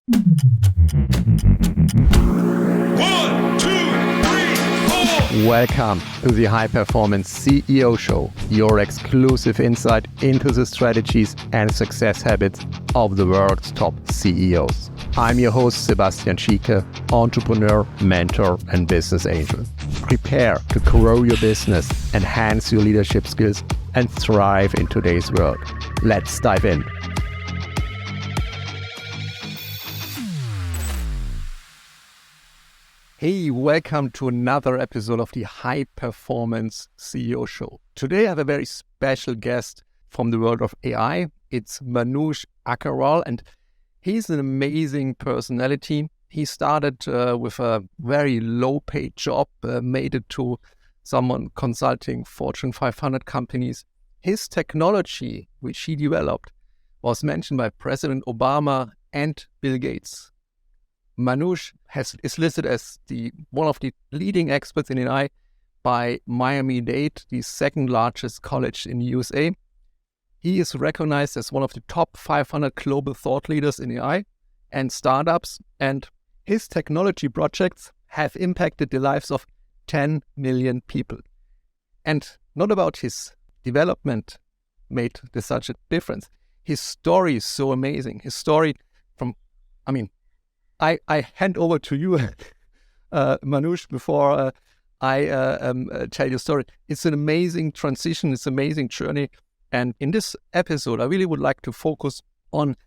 One, two, three, four. Welcome to the High Performance CEO Show, your exclusive insight into the strategies and success habits of the world's top CEOs. I'm your host, Sebastian Schieke, entrepreneur, mentor, and business angel. Prepare to grow your business, enhance your leadership skills, and thrive in today's world. Let's dive in. Hey, welcome to another episode of the High Performance CEO Show. Today I have a very special guest from the world of AI. It's Manuj Aggarwal, and he's an amazing personality. He started with a very low-paid job, made it to someone consulting Fortune 500 companies. His technology, which he developed, was mentioned by President Obama and Bill Gates. Manuj is listed as one of the leading experts in AI by Miami-Dade, the second largest college in the USA. He is recognized as one of the top 500 global thought leaders in AI and startups, and his technology projects have impacted the lives of 10 million people. And not about his development made such a difference. His story is so amazing. His story I hand over to you, Manuj, before I tell your story. It's an amazing transition. It's an amazing journey. And in this episode, I really would like to focus on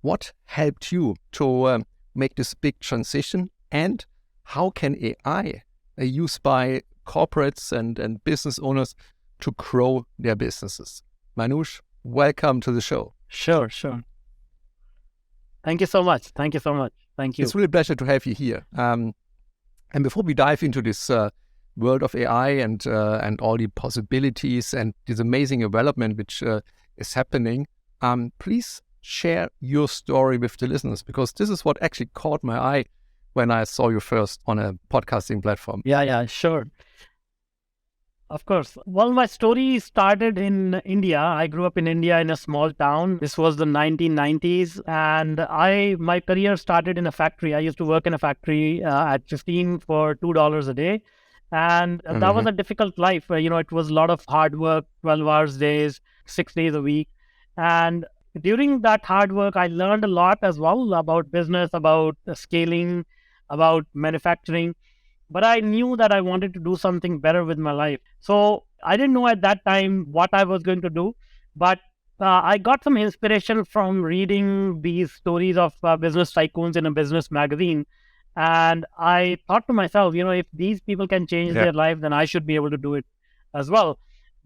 what helped you to make this big transition and how can AI used by corporates and business owners to grow their businesses. Manuj, welcome to the show. Sure. Thank you so much. Thank you. It's really a pleasure to have you here. And before we dive into this world of AI and all the possibilities and this amazing development which is happening, please share your story with the listeners, because this is what actually caught my eye when I saw you first on a podcasting platform. Yeah, sure. Of course. Well, my story started in India. I grew up in India in a small town. This was the 1990s, and my career started in a factory. I used to work in a factory at 15 for $2 a day. And that was a difficult life. It was a lot of hard work, 12 hours days, 6 days a week. And during that hard work, I learned a lot as well about business, about scaling, about manufacturing. But I knew that I wanted to do something better with my life. So I didn't know at that time what I was going to do. But I got some inspiration from reading these stories of business tycoons in a business magazine. And I thought to myself, if these people can change their life, then I should be able to do it as well.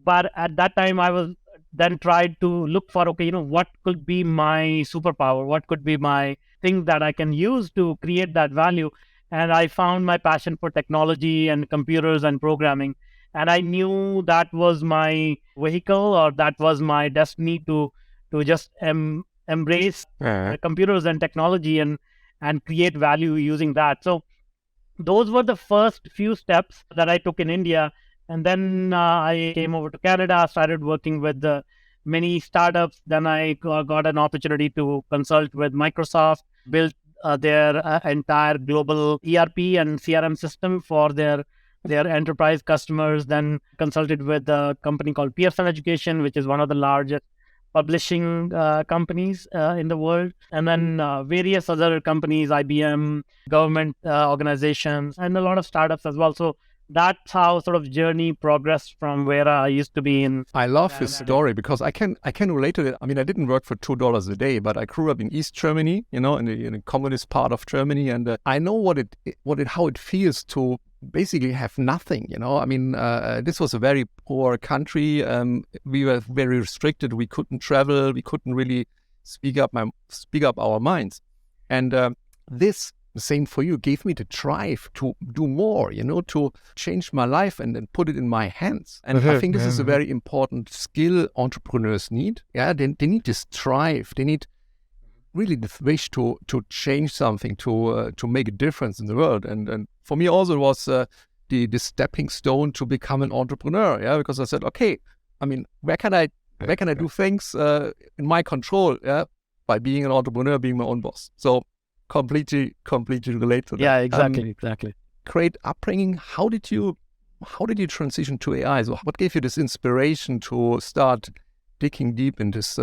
But at that time, I was then tried to look for, what could be my superpower? What could be my thing that I can use to create that value? And I found my passion for technology and computers and programming. And I knew that was my vehicle, or that was my destiny to just embrace computers and technology and create value using that. So those were the first few steps that I took in India. And then I came over to Canada, started working with many startups. Then I got an opportunity to consult with Microsoft, built their entire global ERP and CRM system for their enterprise customers. Then consulted with a company called Pearson Education, which is one of the largest publishing companies in the world. And then various other companies, IBM, government organizations, and a lot of startups as well. So that's how sort of journey progressed from where I used to be in. I love his story because I can relate to it. I mean, I didn't work for $2 a day, but I grew up in East Germany, in the communist part of Germany, and I know how it feels to basically have nothing. I mean, this was a very poor country. We were very restricted. We couldn't travel. We couldn't really speak up our minds, and this. The same for you, gave me the drive to do more, to change my life and then put it in my hands. And I think this is a very important skill entrepreneurs need. Yeah, they need this drive. They need really the wish to change something, to make a difference in the world. And for me also it was the stepping stone to become an entrepreneur. Yeah, because I said, okay, I mean, where can I do things in my control? Yeah, by being an entrepreneur, being my own boss. So completely relate to that. Yeah, exactly. Great upbringing. How did you transition to AI? So what gave you this inspiration to start digging deep in this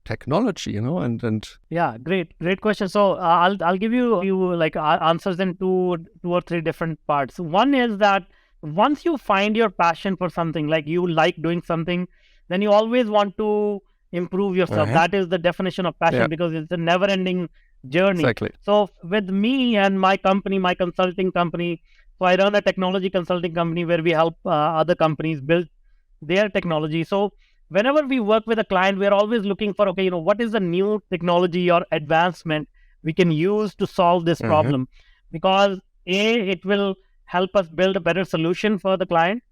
technology, and Yeah, great question. So I'll give you like answers in two or three different parts. One is that once you find your passion for something, like you like doing something, then you always want to improve yourself. Uh-huh. That is the definition of passion, Yeah. because it's a never-ending journey. Exactly. So with me and my company, my consulting company, so I run a technology consulting company where we help other companies build their technology. So whenever we work with a client, we're always looking for, okay, what is the new technology or advancement we can use to solve this problem? Because A, it will help us build a better solution for the client.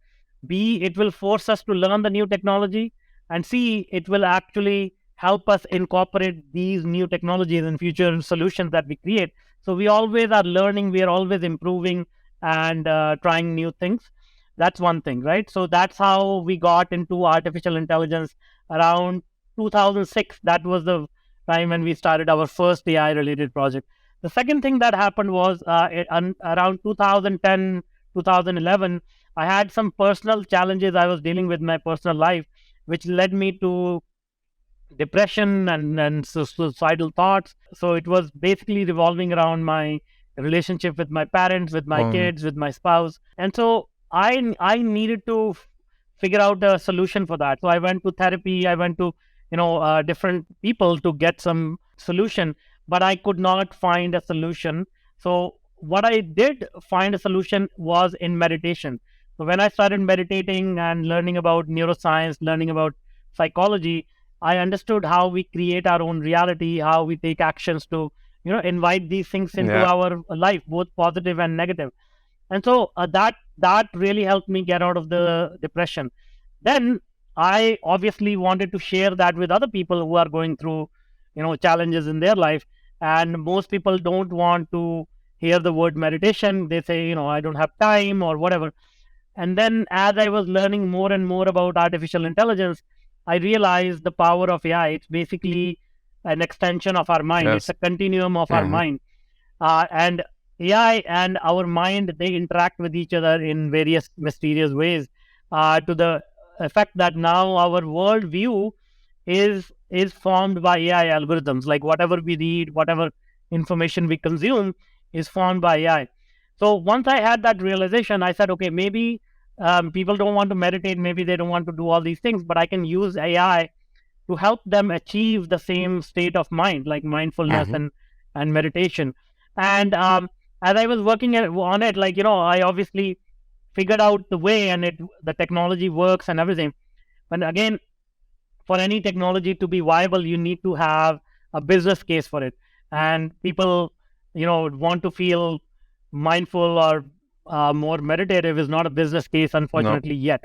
B, it will force us to learn the new technology. And C, it will actually help us incorporate these new technologies in future solutions that we create. So we always are learning, we are always improving and trying new things. That's one thing, right? So that's how we got into artificial intelligence around 2006. That was the time when we started our first AI related project. The second thing that happened was around 2010, 2011, I had some personal challenges I was dealing with in my personal life, which led me to depression and suicidal thoughts. So it was basically revolving around my relationship with my parents, with my kids, with my spouse. And so I needed to figure out a solution for that. So I went to therapy, I went to different people to get some solution, but I could not find a solution. So what I did find a solution was in meditation. So when I started meditating and learning about neuroscience, learning about psychology, I understood how we create our own reality, how we take actions to invite these things into our life, both positive and negative. And so that really helped me get out of the depression. Then I obviously wanted to share that with other people who are going through challenges in their life. And most people don't want to hear the word meditation. They say, I don't have time or whatever. And then as I was learning more and more about artificial intelligence, I realized the power of AI. It's basically an extension of our mind. It's a continuum of our mind. And AI and our mind, they interact with each other in various mysterious ways, to the effect that now our worldview is formed by AI algorithms. Like whatever we read, whatever information we consume is formed by AI. So once I had that realization, I said, okay, maybe people don't want to meditate, maybe they don't want to do all these things, but I can use AI to help them achieve the same state of mind, like mindfulness and meditation. And as I was working on it, I obviously figured out the way, and the technology works and everything. But again, for any technology to be viable, you need to have a business case for it. And people, want to feel mindful or more meditative is not a business case, unfortunately, yet.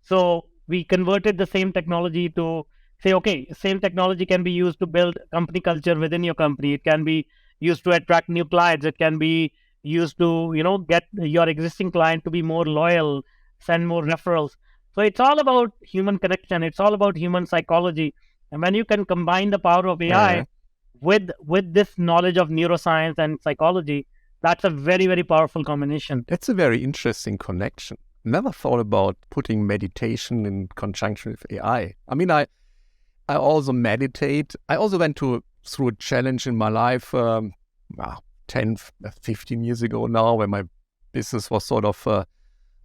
So we converted the same technology to say, okay, same technology can be used to build company culture within your company. It can be used to attract new clients. It can be used to, get your existing client to be more loyal, send more referrals. So it's all about human connection. It's all about human psychology. And when you can combine the power of AI with this knowledge of neuroscience and psychology, that's a very, very powerful combination. That's a very interesting connection. Never thought about putting meditation in conjunction with AI. I mean, I also meditate. I also went through a challenge in my life 10, 15 years ago now, when my business was sort of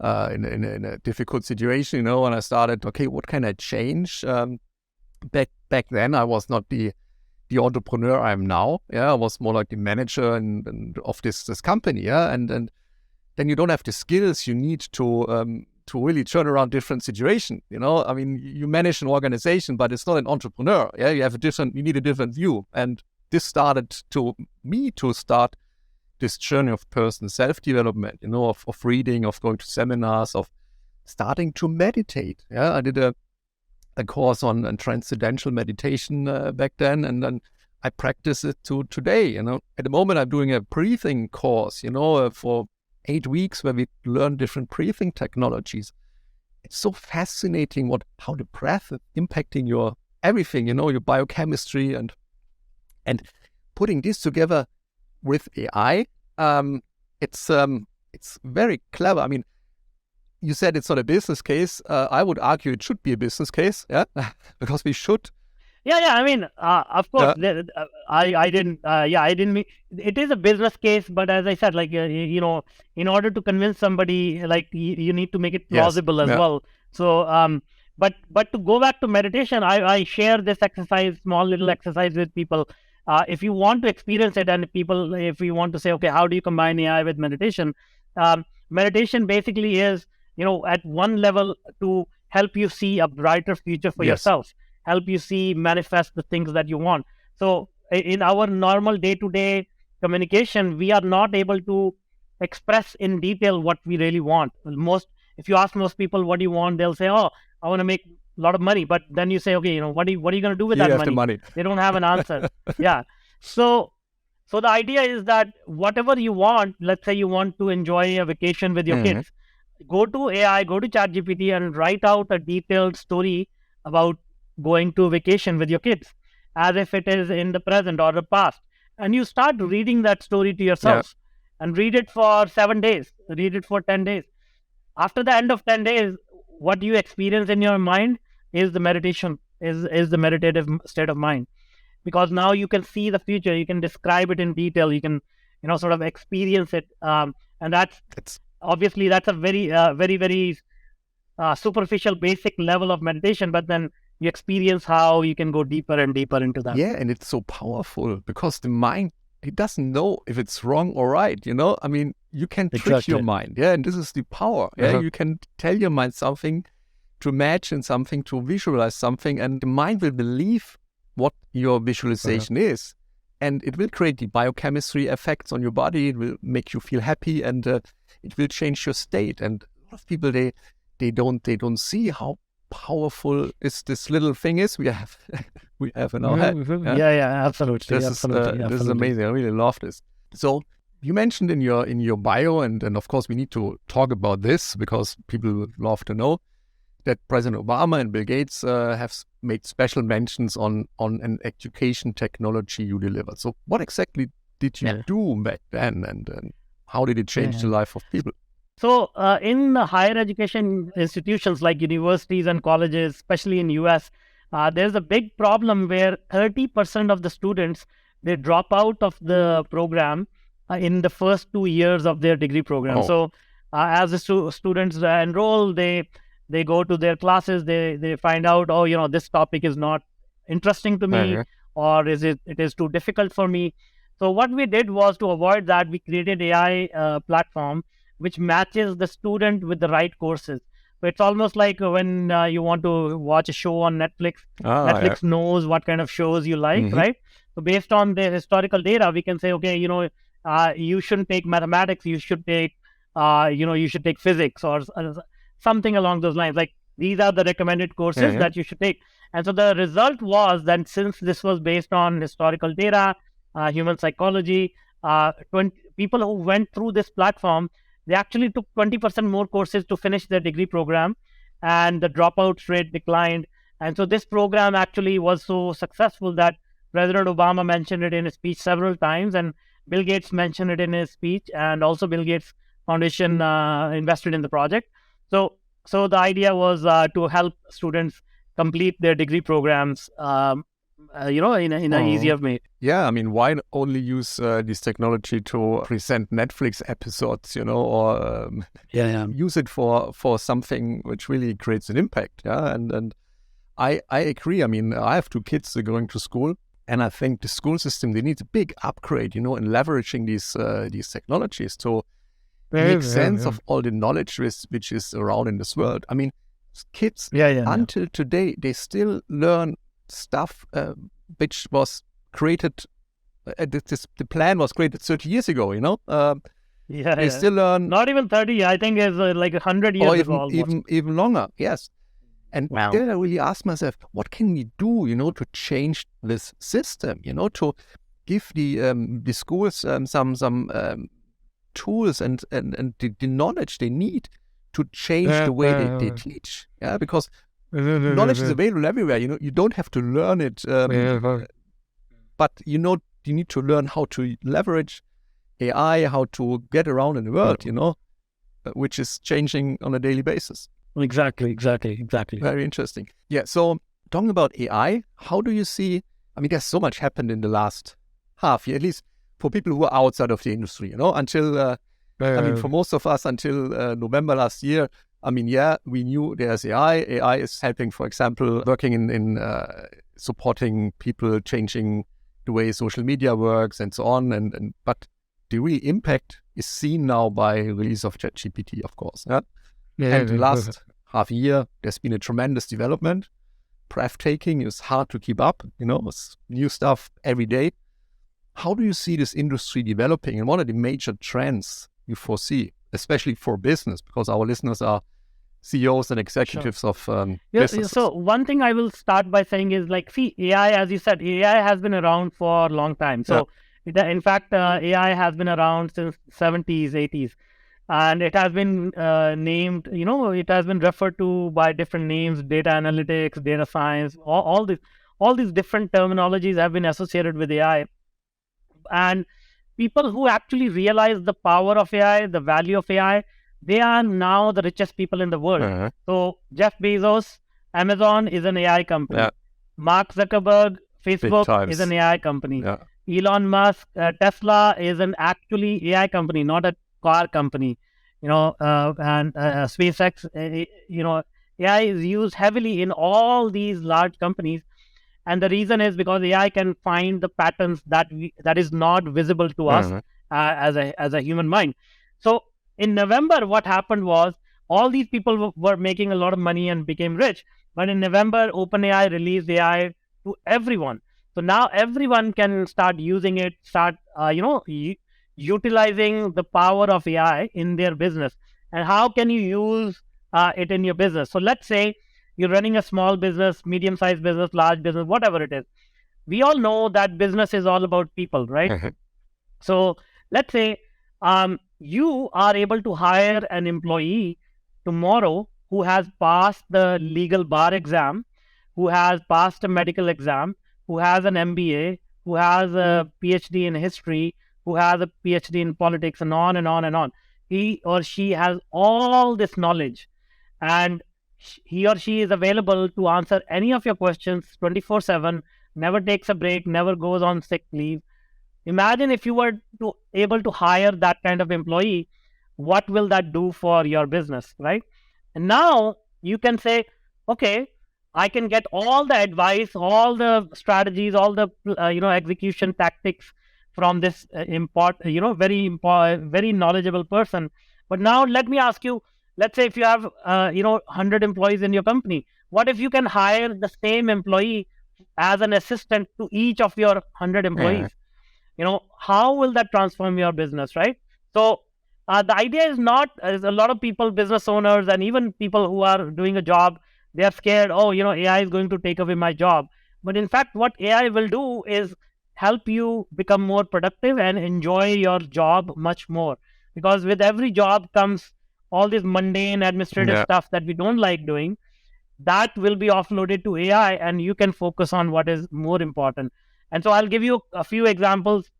in a difficult situation, and I started, okay, what can I change? Back then, I was not the entrepreneur I am now. I was more like the manager and of this company. And then you don't have the skills you need to really turn around different situation. I mean, you manage an organization, but it's not an entrepreneur. You need a different view. And this started to start this journey of personal self-development, of reading, of going to seminars, of starting to meditate. I did a course on transcendental meditation back then, and then I practice it to today. At the moment, I'm doing a breathing course, for 8 weeks, where we learn different breathing technologies. It's so fascinating how the breath is impacting your everything, your biochemistry, and putting this together with AI. It's very clever. I mean, you said it's not a business case. I would argue it should be a business case, yeah, because we should. Yeah. I mean, of course, Yeah. I didn't. I didn't mean it is a business case, but as I said, like in order to convince somebody, like you need to make it Yes. plausible as Yeah. well. So, but to go back to meditation, I share this exercise, small little exercise with people. If you want to experience it, and if you want to say, okay, how do you combine AI with meditation? Meditation basically is, at one level to help you see a brighter future for Yes. yourself, help you see manifest the things that you want. So in our normal day-to-day communication, we are not able to express in detail what we really want. If you ask most people what do you want, they'll say, oh, I want to make a lot of money. But then you say, okay, what are you going to do with You that have money? the money. They don't have an answer. Yeah. So the idea is that whatever you want, let's say you want to enjoy a vacation with your Mhm. kids, go to AI, go to ChatGPT and write out a detailed story about going to vacation with your kids as if it is in the present or the past. And you start reading that story to yourself and read it for 7 days, read it for 10 days. After the end of 10 days, what you experience in your mind is the meditation, is the meditative state of mind. Because now you can see the future, you can describe it in detail, you can sort of experience it, and that's It's obviously that's a very superficial basic level of meditation, but then you experience how you can go deeper and deeper into that. Yeah, and it's so powerful because the mind, it doesn't know if it's wrong or right, I mean, you can trick your Exactly. mind, and this is the power. Uh-huh. You can tell your mind something, to imagine something, to visualize something, and the mind will believe what your visualization is, and it will create the biochemistry effects on your body. It will make you feel happy, and it will change your state. And a lot of people, they don't see how powerful this little thing is we have in our head. Yeah, absolutely. This Absolutely. is amazing. I really love this. So you mentioned in your bio, and of course we need to talk about this because people would love to know that President Obama and Bill Gates have made special mentions on an education technology you delivered. So what exactly did you do back then, and how did it change the life of people? So in higher education institutions like universities and colleges, especially in US, there's a big problem where 30% of the students, they drop out of the program in the first 2 years of their degree program. Oh. So as the students enroll, they go to their classes, they find out, oh, this topic is not interesting to me, or it is too difficult for me. So what we did was, to avoid that, we created AI platform which matches the student with the right courses. So it's almost like when you want to watch a show on Netflix. Netflix knows what kind of shows you like, right? So based on the historical data, we can say, okay, you shouldn't take mathematics, you should take physics or something along those lines. Like, these are the recommended courses that you should take. And so the result was that, since this was based on historical data, human psychology, people who went through this platform, they actually took 20% more courses to finish their degree program, and the dropout rate declined. And so this program actually was so successful that President Obama mentioned it in his speech several times, and Bill Gates mentioned it in his speech, and also Bill Gates Foundation invested in the project. So the idea was to help students complete their degree programs, in an easier way. Yeah, I mean, why only use this technology to present Netflix episodes, or use it for something which really creates an impact. Yeah, and I agree. I mean, I have 2 kids going to school, and I think the school system, they need a big upgrade, in leveraging these technologies to make sense of all the knowledge which is around in this world. I mean, kids until today, they still learn stuff which was created. The plan was created 30 years ago. They still learn. Not even 30. I think it's like 100 years ago. Almost. Even longer. Yes. And Wow. then I really asked myself, what can we do, to change this system? To give the schools some tools and the knowledge they need to change the way they teach. Yeah, because knowledge is available everywhere. You don't have to learn it, but you need to learn how to leverage AI, how to get around in the world, which is changing on a daily basis. Exactly. Very interesting. Yeah. So talking about AI, how do you see, there's so much happened in the last half year, at least for people who are outside of the industry, until, for most of us until November last year, we knew there's AI. AI is helping, for example, working in supporting people, changing the way social media works and so on. But the real impact is seen now by release of ChatGPT, of course. Yeah? And the last half year, there's been a tremendous development. Breathtaking. It's hard to keep up. It's new stuff every day. How do you see this industry developing, and what are the major trends you foresee, especially for business? Because our listeners are CEOs and executives of businesses. So one thing I will start by saying is AI, as you said, AI has been around for a long time. So in fact, AI has been around since 70s, 80s. And it has been named, it has been referred to by different names: data analytics, data science, all these different terminologies have been associated with AI. And people who actually realize the power of AI, the value of AI, they are now the richest people in the world. So Jeff Bezos, Amazon is an AI company. Yeah. Mark Zuckerberg, Facebook is an AI company. Yeah. Elon Musk, Tesla is an actually AI company, not a car company. And SpaceX, AI is used heavily in all these large companies. And the reason is because AI can find the patterns that is not visible to us as a human mind. So in November, what happened was all these people were making a lot of money and became rich. But in November, OpenAI released AI to everyone. So now everyone can start using it, utilizing the power of AI in their business. And how can you use it in your business? So let's say you're running a small business, medium-sized business, large business, whatever it is. We all know that business is all about people, right? So let's say you are able to hire an employee tomorrow who has passed the legal bar exam, who has passed a medical exam, who has an MBA, who has a PhD in history, who has a PhD in politics, and on and on and on. He or she has all this knowledge, and he or she is available to answer any of your questions 24/7, never takes a break, never goes on sick leave. Imagine if you were able to hire that kind of employee, what will that do for your business, right? And now you can say, okay, I can get all the advice, all the strategies, all the execution tactics from this very knowledgeable person. But now let me ask you, let's say if you have 100 employees in your company, what if you can hire the same employee as an assistant to each of your 100 employees? How will that transform your business, right? So the idea is not, as a lot of people, business owners, and even people who are doing a job, they are scared, AI is going to take away my job. But in fact, what AI will do is help you become more productive and enjoy your job much more. Because with every job comes all this mundane administrative stuff that we don't like doing. That will be offloaded to AI, and you can focus on what is more important. And so I'll give you a few examples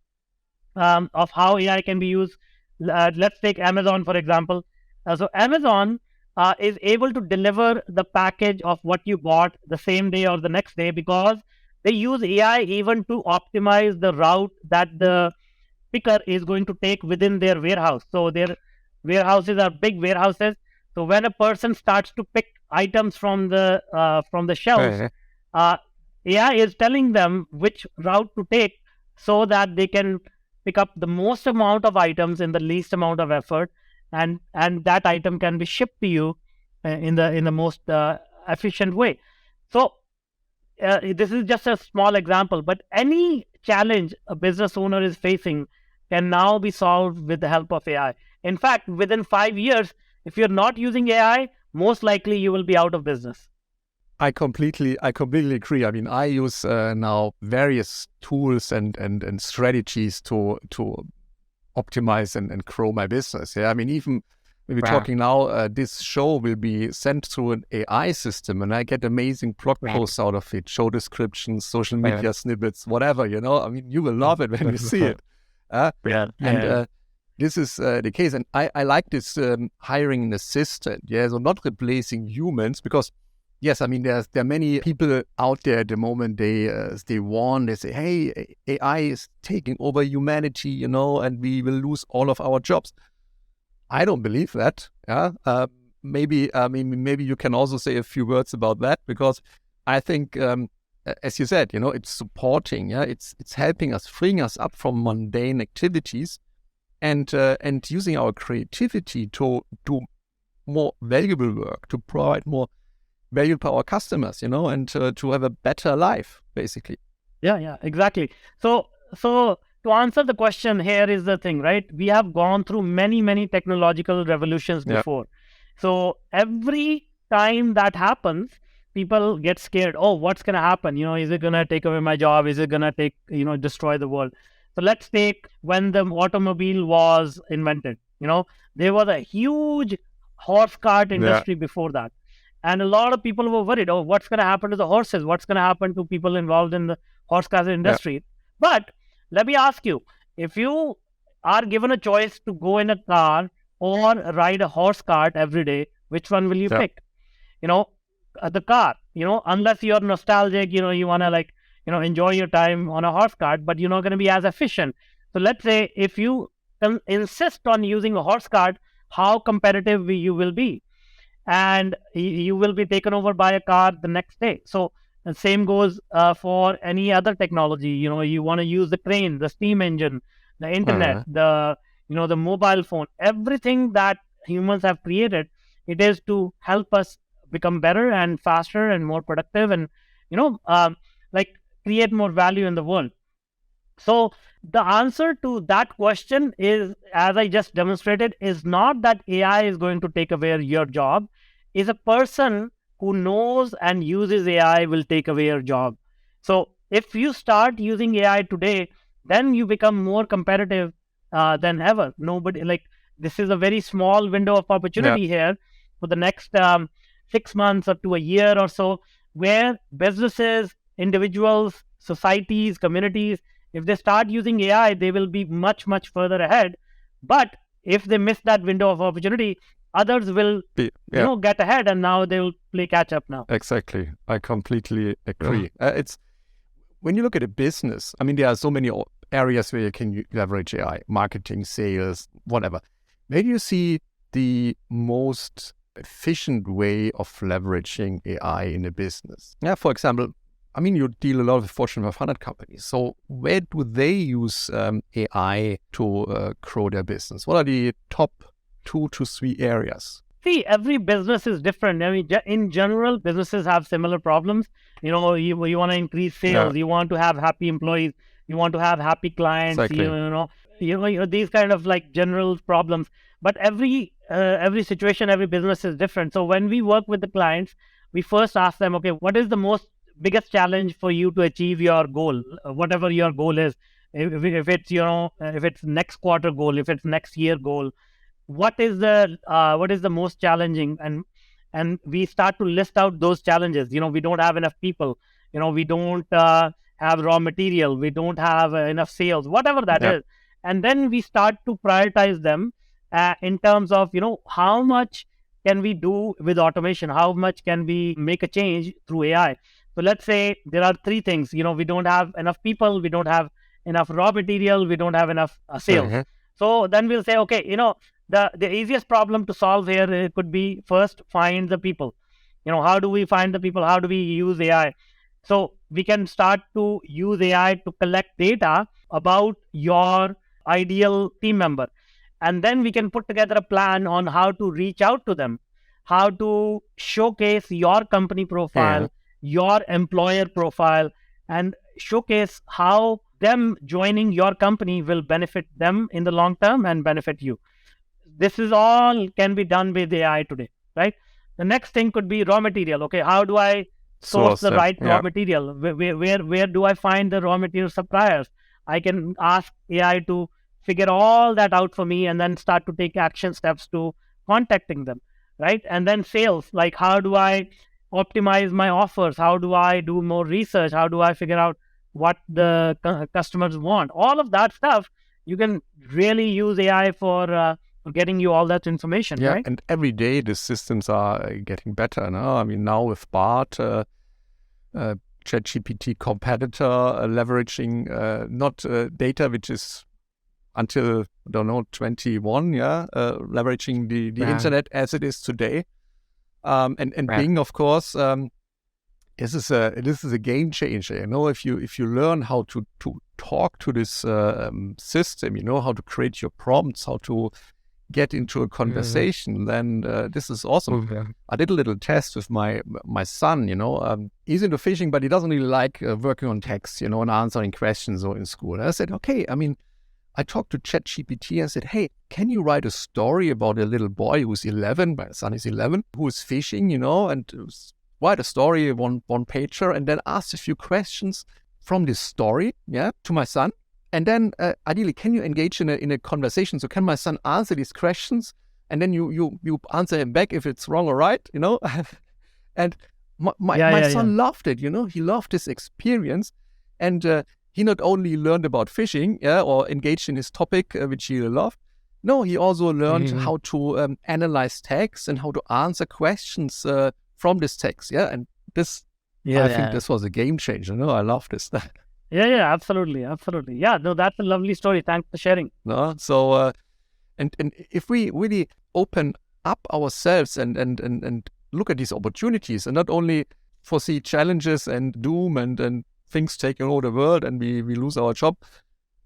of how AI can be used. Let's take Amazon, for example. So Amazon is able to deliver the package of what you bought the same day or the next day, because they use AI even to optimize the route that the picker is going to take within their warehouse. So their warehouses are big warehouses. So when a person starts to pick items from the shelves, AI is telling them which route to take so that they can pick up the most amount of items in the least amount of effort, and that item can be shipped to you in the most efficient way. So this is just a small example, but any challenge a business owner is facing can now be solved with the help of AI. In fact, within 5 years, if you're not using AI, most likely you will be out of business. I completely agree. I use now various tools and strategies to optimize and grow my business. Yeah, even maybe talking now, this show will be sent through an AI system, and I get amazing blog posts out of it, show descriptions, social media snippets, whatever. You will love it when you see it. And this is the case. And I like this hiring an assistant. Yeah, so not replacing humans, because yes, I mean, there are many people out there at the moment. They say, hey, AI is taking over humanity, and we will lose all of our jobs. I don't believe that. Yeah, maybe you can also say a few words about that, because I think, as you said, it's supporting. Yeah, it's helping us, freeing us up from mundane activities, and using our creativity to do more valuable work, to provide more value to our customers, and to have a better life, basically. Yeah, exactly. So to answer the question, here is the thing, right? We have gone through many technological revolutions before. So every time that happens, people get scared. Oh, what's going to happen? Is it going to take away my job? Is it going to destroy the world? So let's take when the automobile was invented. There was a huge horse cart industry before that. And a lot of people were worried, oh, what's going to happen to the horses? What's going to happen to people involved in the horse cart industry? But let me ask you, if you are given a choice to go in a car or ride a horse cart every day, which one will you pick? The car, unless you're nostalgic, you want to enjoy your time on a horse cart, but you're not going to be as efficient. So let's say if you insist on using a horse cart, how competitive you will be. And you will be taken over by a car the next day. So the same goes for any other technology. You want to use the crane, the steam engine, the internet, the mobile phone, everything that humans have created. It is to help us become better and faster and more productive, and create more value in the world. So the answer to that question is, as I just demonstrated, is not that AI is going to take away your job. Is a person who knows and uses AI will take away your job. So if you start using AI today, then you become more competitive than ever. This is a very small window of opportunity here for the next 6 months or to a year or so, where businesses, individuals, societies, communities, if they start using AI, they will be much further ahead. But if they miss that window of opportunity, others will get ahead, and now they will play catch up now. Exactly. I completely agree. It's when you look at a business, I mean, there are so many areas where you can leverage AI, marketing, sales, whatever. Where do you see the most efficient way of leveraging AI in a business? Yeah, for example, I mean, you deal a lot with Fortune 500 companies. So where do they use AI to grow their business? What are the top 2 to 3 areas? See, every business is different. I mean, in general, businesses have similar problems. You want to increase sales. You want to have happy employees. You want to have happy clients. Exactly. These kind of general problems. But every situation, every business is different. So when we work with the clients, we first ask them, okay, what is the biggest challenge for you to achieve your goal, whatever your goal is. If it's next quarter goal, if it's next year goal, what is the most challenging, and we start to list out those challenges. We don't have enough people, we don't have raw material, we don't have enough sales, whatever that is. And then we start to prioritize them in terms of how much can we do with automation, how much can we make a change through AI. So let's say there are 3 things. We don't have enough people, we don't have enough raw material, we don't have enough sales. So then we'll say, okay, the easiest problem to solve here could be first find the people. How do we find the people? How do we use AI? So we can start to use AI to collect data about your ideal team member, and then we can put together a plan on how to reach out to them, how to showcase your company profile, your employer profile, and showcase how them joining your company will benefit them in the long term and benefit you. This is all can be done with AI today, right? The next thing could be raw material. Okay, how do I source the right raw material? Where do I find the raw material suppliers? I can ask AI to figure all that out for me, and then start to take action steps to contacting them, right? And then sales, like how do I optimize my offers? How do I do more research? How do I figure out what the customers want? All of that stuff you can really use AI for getting you all that information, Yeah, right? and every day the systems are getting better. No? I mean, now with BART, ChatGPT competitor, leveraging not data which is until, I don't know, 21, leveraging the internet as it is today. And Bing, of course, this is a game changer. If you learn how to talk to this system, how to create your prompts, how to get into a conversation, then this is awesome. I did a little test with my son. He's into fishing, but he doesn't really like working on text, and answering questions or in school. And I said, okay, I talked to ChatGPT and said, hey, can you write a story about a little boy who's 11, my son is 11, who is fishing, and write a story, one pager, and then ask a few questions from this story, to my son. And then ideally, can you engage in a conversation? So can my son answer these questions? And then you answer him back if it's wrong or right, And my son loved it, he loved this experience. And he not only learned about fishing, or engaged in his topic, which he loved. No, he also learned how to analyze text and how to answer questions from this text. And this, I think this was a game changer. I love this. Yeah, absolutely. Yeah, no, that's a lovely story. Thanks for sharing. No, so and if we really open up ourselves and look at these opportunities and not only foresee challenges and doom and things taking over the world and we lose our job,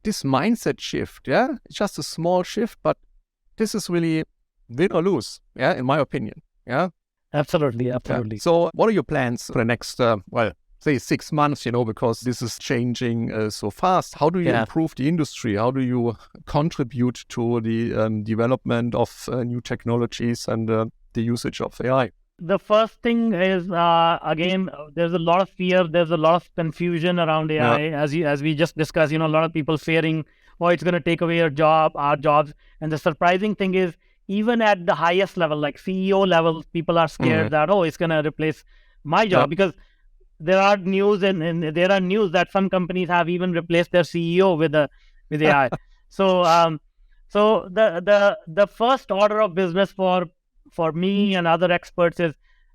this mindset shift, it's just a small shift, but this is really win or lose, in my opinion. Absolutely. Yeah. So what are your plans for the next, say 6 months, because this is changing so fast? How do you improve the industry? How do you contribute to the development of new technologies and the usage of AI? The first thing is, again, there's a lot of fear. There's a lot of confusion around AI. As we just discussed, a lot of people fearing, it's going to take away our jobs. And the surprising thing is, even at the highest level, like CEO level, people are scared that, it's going to replace my job, because there are news and there are news that some companies have even replaced their CEO with AI. So the first order of business for me and other experts is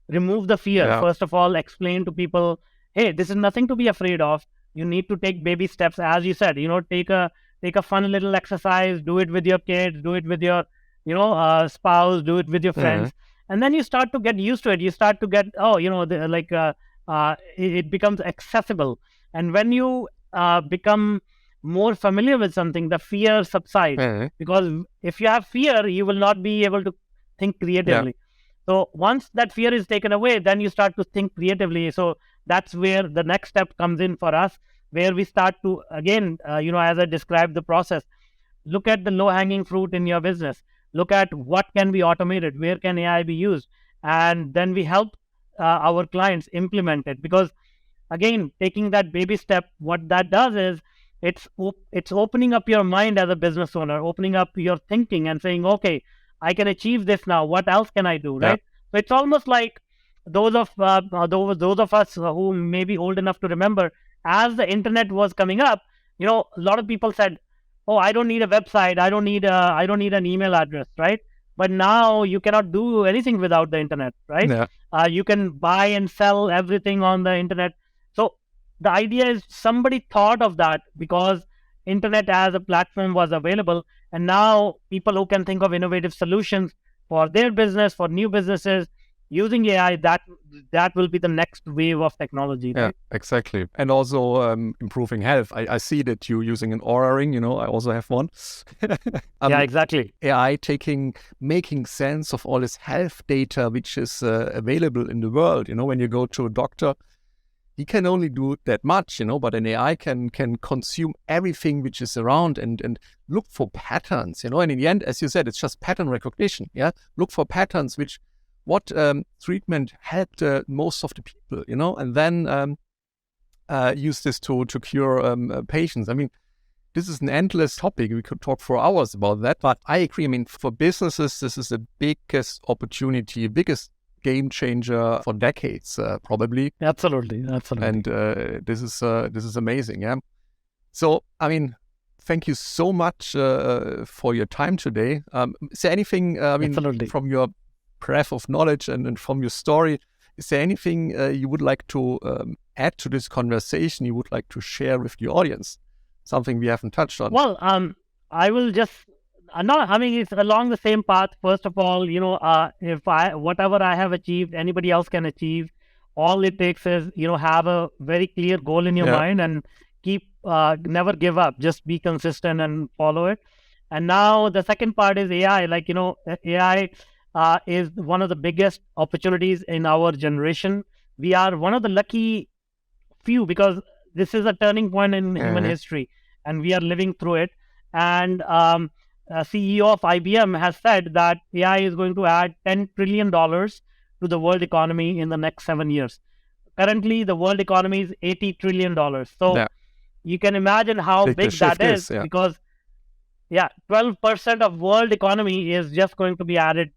remove the fear. First of all, explain to people, hey, this is nothing to be afraid of. You need to take baby steps, as you said. Take a fun little exercise. Do it with your kids. Do it with your spouse. Do it with your friends, and then you start to get used to it. You start to get it becomes accessible, and when you become more familiar with something, the fear subsides. Because if you have fear, you will not be able to think creatively. So once that fear is taken away, then you start to think creatively. So that's where the next step comes in for us, where we start to, again, as I described the process, look at the low-hanging fruit in your business. Look at what can be automated, where can AI be used, and then we help our clients implement it. Because again, taking that baby step, what that does is it's opening up your mind as a business owner, opening up your thinking and saying, okay, I can achieve this now. What else can I do, right? So it's almost like those of us who may be old enough to remember, as the internet was coming up, a lot of people said, oh, I don't need a website, I don't need an email address, right? But now you cannot do anything without the internet, right? You can buy and sell everything on the internet. So the idea is somebody thought of that because internet as a platform was available, and now people who can think of innovative solutions for their business, for new businesses, using AI, that will be the next wave of technology. Yeah, right? exactly. And also improving health. I see that you're using an Aura ring, I also have one. Yeah, exactly. AI making sense of all this health data which is available in the world. When you go to a doctor, he can only do that much, but an AI can consume everything which is around and look for patterns, and in the end, as you said, it's just pattern recognition. Look for patterns what treatment helped most of the people, and then use this to cure patients. I mean, this is an endless topic. We could talk for hours about that, but I agree. I mean, for businesses, this is the biggest opportunity, biggest game changer for decades, probably. Absolutely. And this is amazing. So, I mean, thank you so much for your time today. Is there anything, Absolutely. from your breadth of knowledge and from your story, is there anything you would like to add to this conversation, you would like to share with the audience? Something we haven't touched on? Well, I will just, it's along the same path. First of all, if whatever I have achieved, anybody else can achieve. All it takes is, have a very clear goal in your mind and never give up. Just be consistent and follow it. And now the second part is AI. AI is one of the biggest opportunities in our generation. We are one of the lucky few because this is a turning point in human history, and we are living through it. And CEO of IBM has said that AI is going to add $10 trillion to the world economy in the next 7 years. Currently, the world economy is $80 trillion. So you can imagine how big that is, because 12% of world economy is just going to be added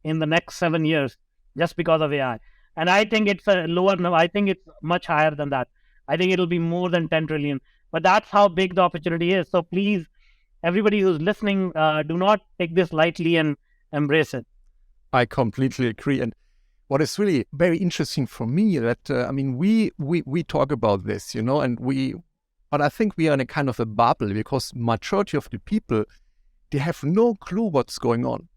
in the next 7 years just because of AI. And I think it's a lower number. I think it's much higher than that. I think it'll be more than 10 trillion. But that's how big the opportunity is. So please, everybody who's listening, do not take this lightly and embrace it. I completely agree. And what is really very interesting for me that, we talk about this, but I think we are in a kind of a bubble because majority of the people, they have no clue what's going on.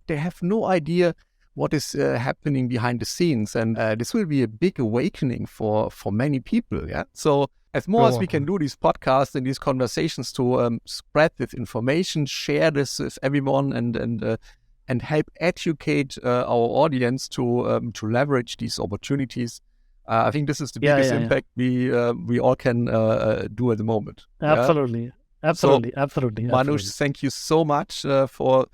They have no idea what is happening behind the scenes. And this will be a big awakening for many people. Yeah. So as more as we can do these podcasts and these conversations to spread this information, share this with everyone and help educate our audience to leverage these opportunities. I think this is the biggest impact we all can do at the moment. Absolutely. Absolutely. Absolutely. Manuj, thank you so much for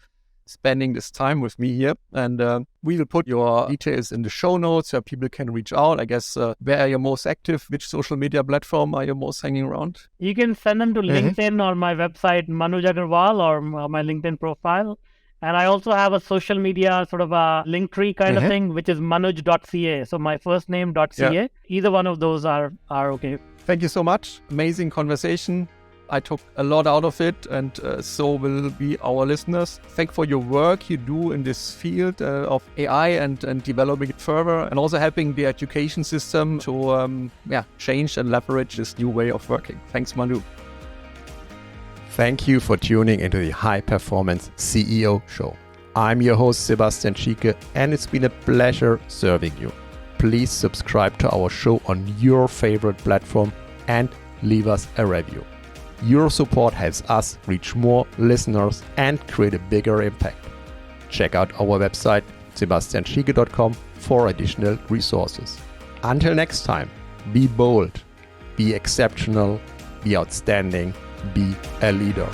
spending this time with me here. And we will put your details in the show notes where people can reach out. I guess, where are you most active? Which social media platform are you most hanging around? You can send them to LinkedIn or my website, Manuj Aggarwal, or my LinkedIn profile. And I also have a social media sort of a link tree kind of thing, which is manuj.ca. So my first name.ca. Either one of those are okay. Thank you so much. Amazing conversation. I took a lot out of it, and so will be our listeners. Thank for your work you do in this field of AI and developing it further, and also helping the education system to change and leverage this new way of working. Thanks, Manu. Thank you for tuning into the High Performance CEO Show. I'm your host, Sebastian Schieke, and it's been a pleasure serving you. Please subscribe to our show on your favorite platform and leave us a review. Your support helps us reach more listeners and create a bigger impact. Check out our website, sebastianschieke.com, for additional resources. Until next time, be bold, be exceptional, be outstanding, be a leader.